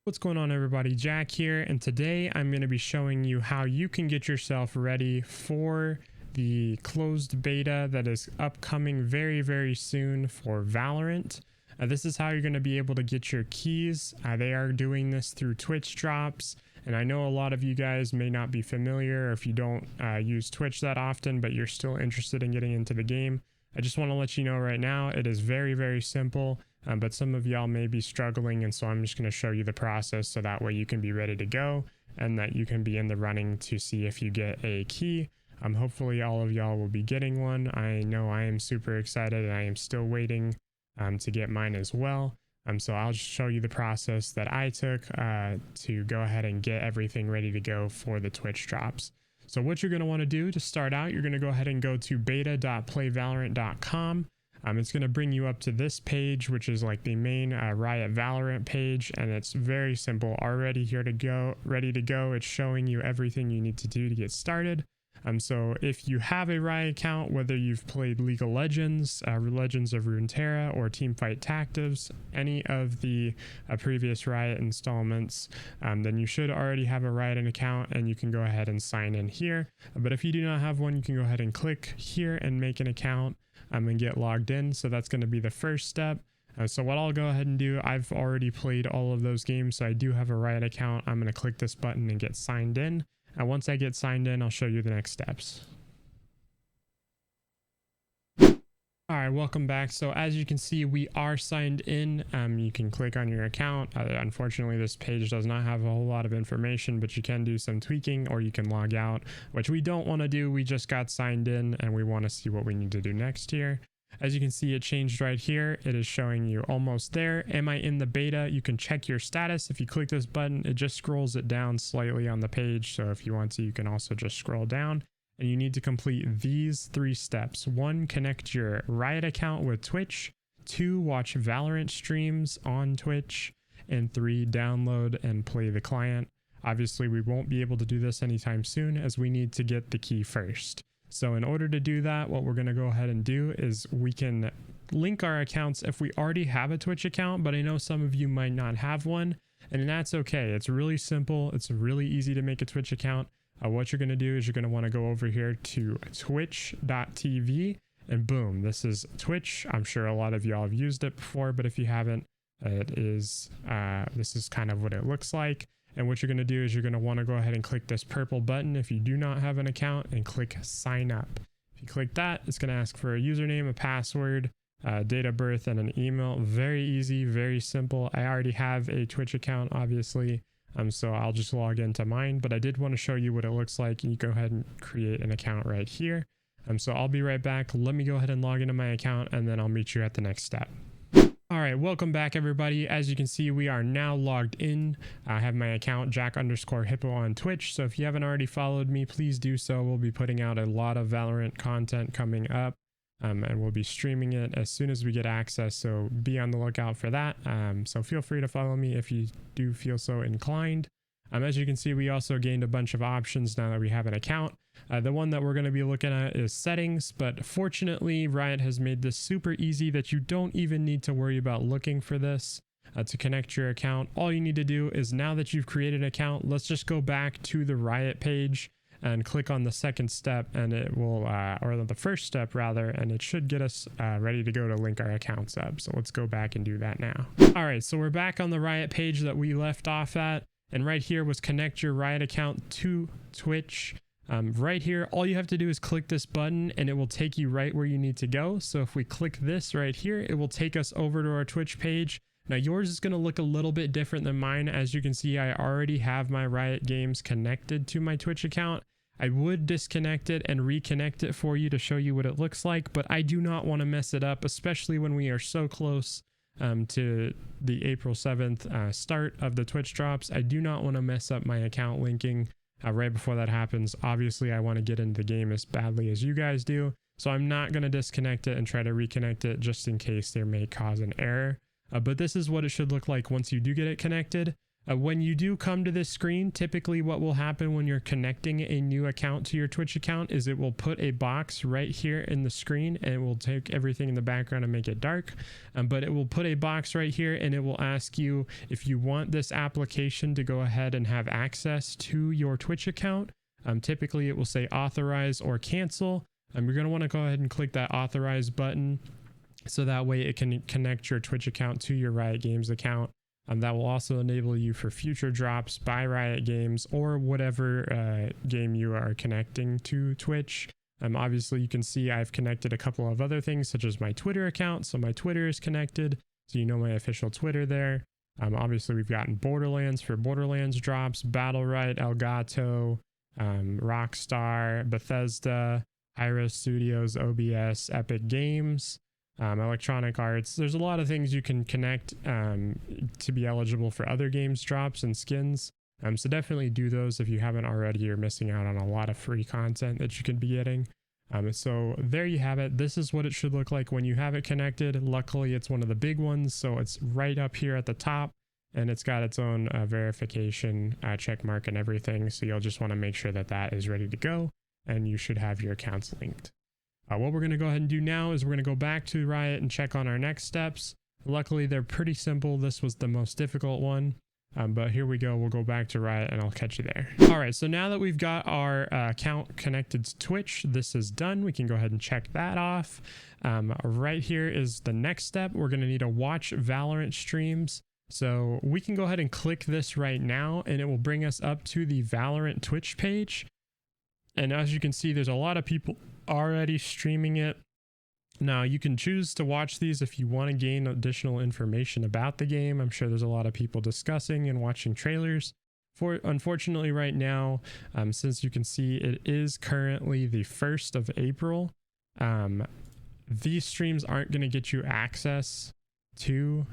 What's going on, everybody? Jack here, and today I'm going to be showing you how you can get yourself ready for the closed beta that is upcoming very soon for Valorant. This is how you're going to be able to get your keys. They are doing this through Twitch drops, and I know a lot of you guys may not be familiar, or if you don't use Twitch that often but you're still interested in getting into the game. I just want to let you know right now it is very simple, but some of y'all may be struggling, and so I'm just going to show you the process so that way you can be ready to go and that you can be in the running to see if you get a key. Hopefully all of y'all will be getting one. I know I am super excited, and I am still waiting to get mine as well. So I'll just show you the process that I took to go ahead and get everything ready to go for the Twitch drops. So what you're going to want to do to start out, you're going to go ahead and go to beta.playvalorant.com. It's going to bring you up to this page, which is like the main Riot Valorant page, and it's very simple. Already here to go, ready to go. It's showing you everything you need to do to get started. So if you have a Riot account, whether you've played League of Legends, Legends of Runeterra, or Teamfight Tactics, any of the previous Riot installments, then you should already have a Riot account, and you can go ahead and sign in here. But if you do not have one, you can go ahead and click here and make an account and get logged in. So that's going to be the first step. So what I'll go ahead and do, I've already played all of those games, so I do have a Riot account. I'm going to click this button and get signed in. And once I get signed in, I'll show you the next steps. All right, welcome back. So as you can see, we are signed in. You can click on your account. Unfortunately, this page does not have a whole lot of information, but you can do some tweaking, or you can log out, which we don't want to do. We just got signed in and we want to see what we need to do next here. As you can see, it changed right here. It is showing you almost there. Am I in the beta? You can check your status. If you click this button, it just scrolls it down slightly on the page. So if you want to, you can also just scroll down, and you need to complete these 3 steps. 1, connect your Riot account with Twitch. 2, watch Valorant streams on Twitch. And 3, download and play the client. Obviously, we won't be able to do this anytime soon, as we need to get the key first. So in order to do that, what we're going to go ahead and do is we can link our accounts if we already have a Twitch account, but I know some of you might not have one, and that's okay. It's really simple. It's really easy to make a Twitch account. What you're going to do is you're going to want to go over here to twitch.tv, and boom, this is Twitch. I'm sure a lot of y'all have used it before, but if you haven't, this is kind of what it looks like. And what you're going to do is you're going to want to go ahead and click this purple button if you do not have an account, and click sign up. If you click that, it's going to ask for a username, a password, date of birth, and an email. Very easy, very simple. I already have a Twitch account, obviously, so I'll just log into mine, but I did want to show you what it looks like. You go ahead and create an account right here. So I'll be right back. Let me go ahead and log into my account, and then I'll meet you at the next step. All right, welcome back, everybody. As you can see, we are now logged in. I have my account Jack_Hippo on Twitch. So if you haven't already followed me, please do so. We'll be putting out a lot of Valorant content coming up, and we'll be streaming it as soon as we get access. So be on the lookout for that. So feel free to follow me if you do feel so inclined. As you can see, we also gained a bunch of options now that we have an account. The one that we're going to be looking at is settings, but fortunately Riot has made this super easy that you don't even need to worry about looking for this to connect your account. All you need to do is, now that you've created an account, let's just go back to the Riot page and click on the second step, and it will, or the first step rather, and it should get us ready to go to link our accounts up. So let's go back and do that now. All right, so we're back on the Riot page that we left off at. And right here was connect your Riot account to Twitch. Right here, all you have to do is click this button, and it will take you right where you need to go. So if we click this right here, it will take us over to our Twitch page. Now yours is going to look a little bit different than mine. As you can see, I already have my Riot games connected to my Twitch account. I would disconnect it and reconnect it for you to show you what it looks like, but I do not want to mess it up, especially when we are so close to the April 7th start of the Twitch drops. I do not want to mess up my account linking right before that happens. Obviously, I want to get into the game as badly as you guys do, so I'm not going to disconnect it and try to reconnect it just in case there may cause an error. But this is what it should look like once you do get it connected. When you do come to this screen, typically what will happen when you're connecting a new account to your Twitch account is it will put a box right here in the screen, and it will take everything in the background and make it dark. But it will put a box right here, and it will ask you if you want this application to go ahead and have access to your Twitch account. Typically it will say authorize or cancel. You're going to want to go ahead and click that authorize button, so that way it can connect your Twitch account to your Riot Games account. That will also enable you for future drops by Riot Games or whatever game you are connecting to Twitch. Obviously, you can see I've connected a couple of other things, such as my Twitter account. So my Twitter is connected, so you know my official Twitter there. Obviously, we've gotten Borderlands for Borderlands drops, Battlerite, Elgato, Rockstar, Bethesda, Hyro Studios, OBS, Epic Games, Electronic Arts. There's a lot of things you can connect to be eligible for other games drops and skins. So definitely do those if you haven't already. You're missing out on a lot of free content that you can be getting. So there you have it. This is what it should look like when you have it connected. Luckily, it's one of the big ones, so it's right up here at the top, and it's got its own verification check mark and everything. So you'll just want to make sure that that is ready to go, and you should have your accounts linked. What we're going to go ahead and do now is we're going to go back to Riot and check on our next steps. Luckily, they're pretty simple. This was the most difficult one, but here we go. We'll go back to Riot and I'll catch you there. All right, so now that we've got our account connected to Twitch, this is done. We can go ahead and check that off. Right here is the next step. We're going to need to watch Valorant streams. So we can go ahead and click this right now, and it will bring us up to the Valorant Twitch page. And as you can see, there's a lot of people already streaming it. Now you can choose to watch these if you want to gain additional information about the game. I'm sure there's a lot of people discussing and watching trailers. Unfortunately right now, since you can see it is currently the 1st of April, these streams aren't going to get you access to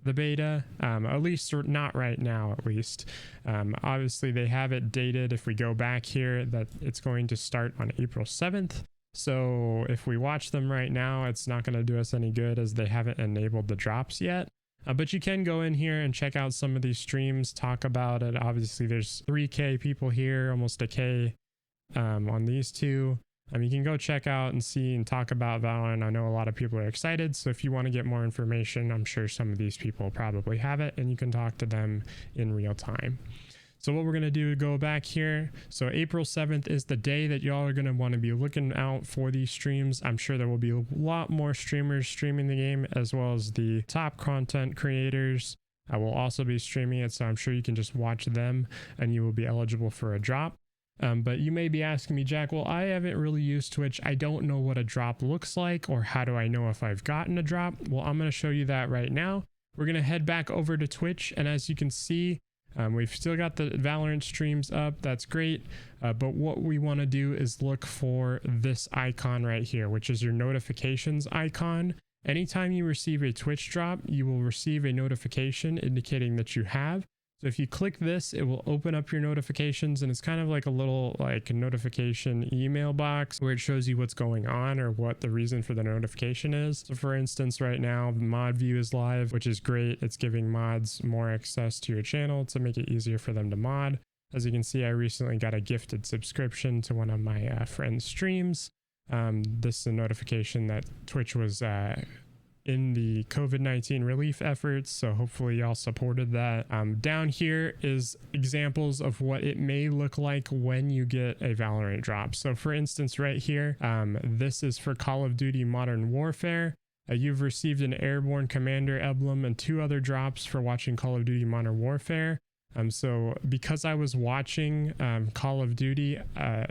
the beta, at least not right now, at least. Obviously they have it dated, if we go back here, that it's going to start on April 7th. So if we watch them right now, it's not going to do us any good as they haven't enabled the drops yet. But you can go in here and check out some of these streams, talk about it. Obviously there's 3K people here, almost a K on these two. You can go check out and see and talk about Valorant. I know a lot of people are excited, so if you want to get more information, I'm sure some of these people probably have it, and you can talk to them in real time. So what we're going to do, go back here. So April 7th is the day that y'all are going to want to be looking out for these streams. I'm sure there will be a lot more streamers streaming the game, as well as the top content creators. I will also be streaming it, so I'm sure you can just watch them and you will be eligible for a drop. But you may be asking me, Jack, well, I haven't really used Twitch. I don't know what a drop looks like, or how do I know if I've gotten a drop? Well, I'm going to show you that right now. We're going to head back over to Twitch, and as you can see, we've still got the Valorant streams up. That's great. But what we want to do is look for this icon right here, which is your notifications icon. Anytime you receive a Twitch drop, you will receive a notification indicating that you have. So if you click this, it will open up your notifications, and it's kind of like a little notification email box where it shows you what's going on or what the reason for the notification is. So for instance, right now, mod view is live, which is great. It's giving mods more access to your channel to make it easier for them to mod. As you can see, I recently got a gifted subscription to one of my friends' streams. This is a notification that Twitch was in the COVID-19 relief efforts, so hopefully y'all supported that. Down here is examples of what it may look like when you get a Valorant drop. So for instance, right here, this is for Call of Duty Modern Warfare. You've received an Airborne Commander emblem and 2 other drops for watching Call of Duty Modern Warfare. So because I was watching Call of Duty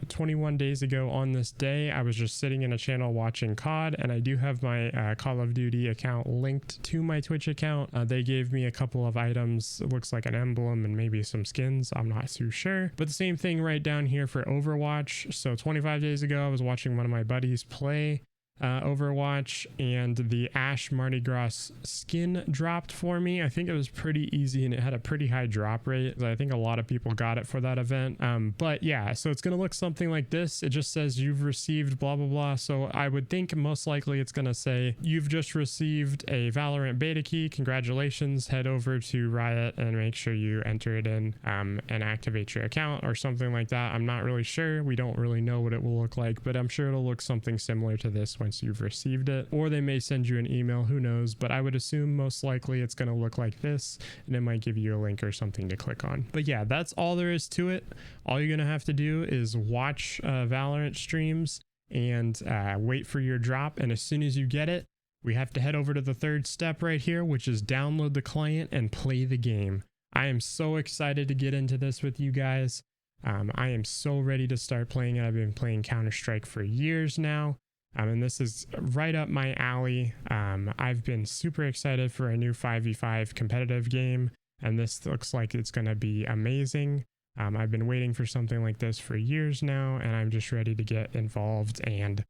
21 days ago on this day, I was just sitting in a channel watching COD, and I do have my Call of Duty account linked to my Twitch account. They gave me a couple of items. It looks like an emblem and maybe some skins. I'm not too sure. But the same thing right down here for Overwatch. So 25 days ago, I was watching one of my buddies play Overwatch, and the Ash Mardi Gras skin dropped for me. I think it was pretty easy and it had a pretty high drop rate. I think a lot of people got it for that event. But yeah, so it's going to look something like this. It just says you've received blah, blah, blah. So I would think most likely it's going to say you've just received a Valorant beta key. Congratulations. Head over to Riot and make sure you enter it in and activate your account or something like that. I'm not really sure. We don't really know what it will look like, but I'm sure it'll look something similar to this once you've received it, or they may send you an email, who knows, but I would assume most likely it's going to look like this, and it might give you a link or something to click on. But yeah, that's all there is to it. All you're going to have to do is watch Valorant streams and wait for your drop, and as soon as you get it, we have to head over to the third step right here, which is download the client and play the game. I am so excited to get into this with you guys. I am so ready to start playing it. I've been playing Counter-Strike for years now. And this is right up my alley. I've been super excited for a new 5v5 competitive game, and this looks like it's going to be amazing. I've been waiting for something like this for years now, and I'm just ready to get involved and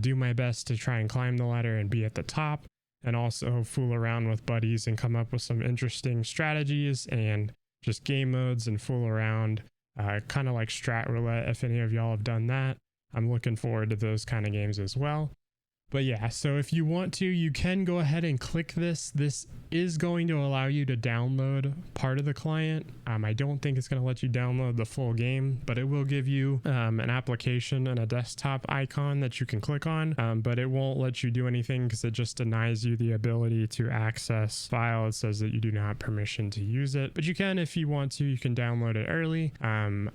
do my best to try and climb the ladder and be at the top, and also fool around with buddies and come up with some interesting strategies and just game modes and fool around, kind of like Strat Roulette, if any of y'all have done that. I'm looking forward to those kind of games as well. But yeah, so if you want to, you can go ahead and click this. This is going to allow you to download part of the client. I don't think it's going to let you download the full game, but it will give you an application and a desktop icon that you can click on, but it won't let you do anything because it just denies you the ability to access file. It says that you do not have permission to use it, but you can, if you want to, you can download it early.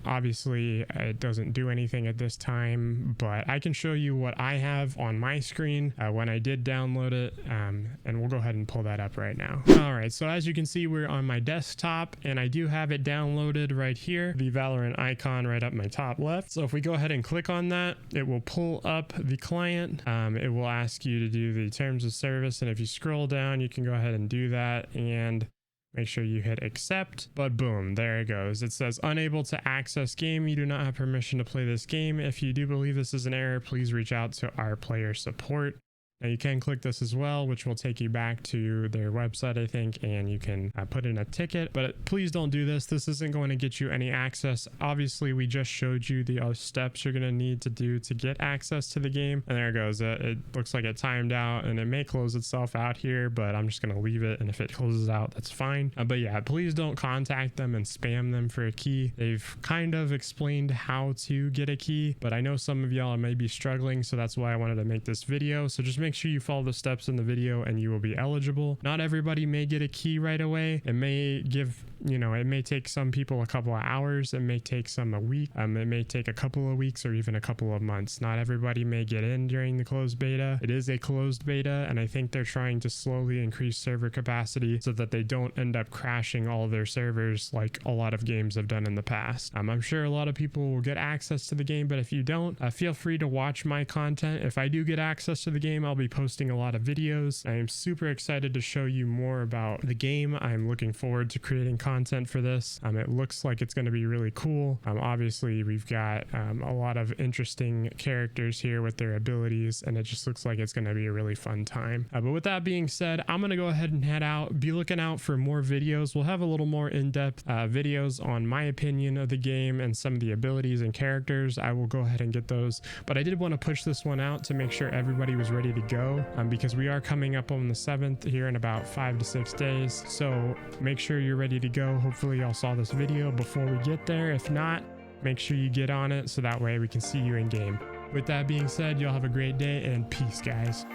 Obviously it doesn't do anything at this time, but I can show you what I have on my screen when I did download it, and we'll go ahead and pull that up right now. All right, so as you can see, we're on my desktop, and I do have it downloaded right here, the Valorant icon right up my top left. So if we go ahead and click on that, it will pull up the client. It will ask you to do the terms of service, and if you scroll down, you can go ahead and do that and make sure you hit accept. But boom, there it goes. It says unable to access game. You do not have permission to play this game. If you do believe this is an error, please reach out to our player support. Now you can click this as well, which will take you back to their website, I think, and you can put in a ticket, but please don't do this. This isn't going to get you any access. Obviously, we just showed you the steps you're going to need to do to get access to the game. And there it goes. It looks like it timed out, and it may close itself out here, but I'm just going to leave it. And if it closes out, that's fine. But yeah, please don't contact them and spam them for a key. They've kind of explained how to get a key, but I know some of y'all may be struggling, so that's why I wanted to make this video. So just make sure you follow the steps in the video and you will be eligible. Not everybody may get a key right away. It may give, it may take some people a couple of hours. It may take some a week. It may take a couple of weeks or even a couple of months. Not everybody may get in during the closed beta. It is a closed beta, and I think they're trying to slowly increase server capacity so that they don't end up crashing all their servers like a lot of games have done in the past. I'm sure a lot of people will get access to the game, but if you don't, feel free to watch my content. If I do get access to the game, I'll be posting a lot of videos. I am super excited to show you more about the game. I'm looking forward to creating content for this. It looks like it's going to be really cool. Obviously, we've got a lot of interesting characters here with their abilities, and it just looks like it's going to be a really fun time. But with that being said, I'm going to go ahead and head out. Be looking out for more videos. We'll have a little more in-depth videos on my opinion of the game and some of the abilities and characters. I will go ahead and get those, but I did want to push this one out to make sure everybody was ready to go, because we are coming up on the 7th here in about 5 to 6 days. So make sure you're ready to go. Hopefully y'all saw this video before we get there. If not, make sure you get on it so that way we can see you in game. With that being said, y'all have a great day and peace, guys.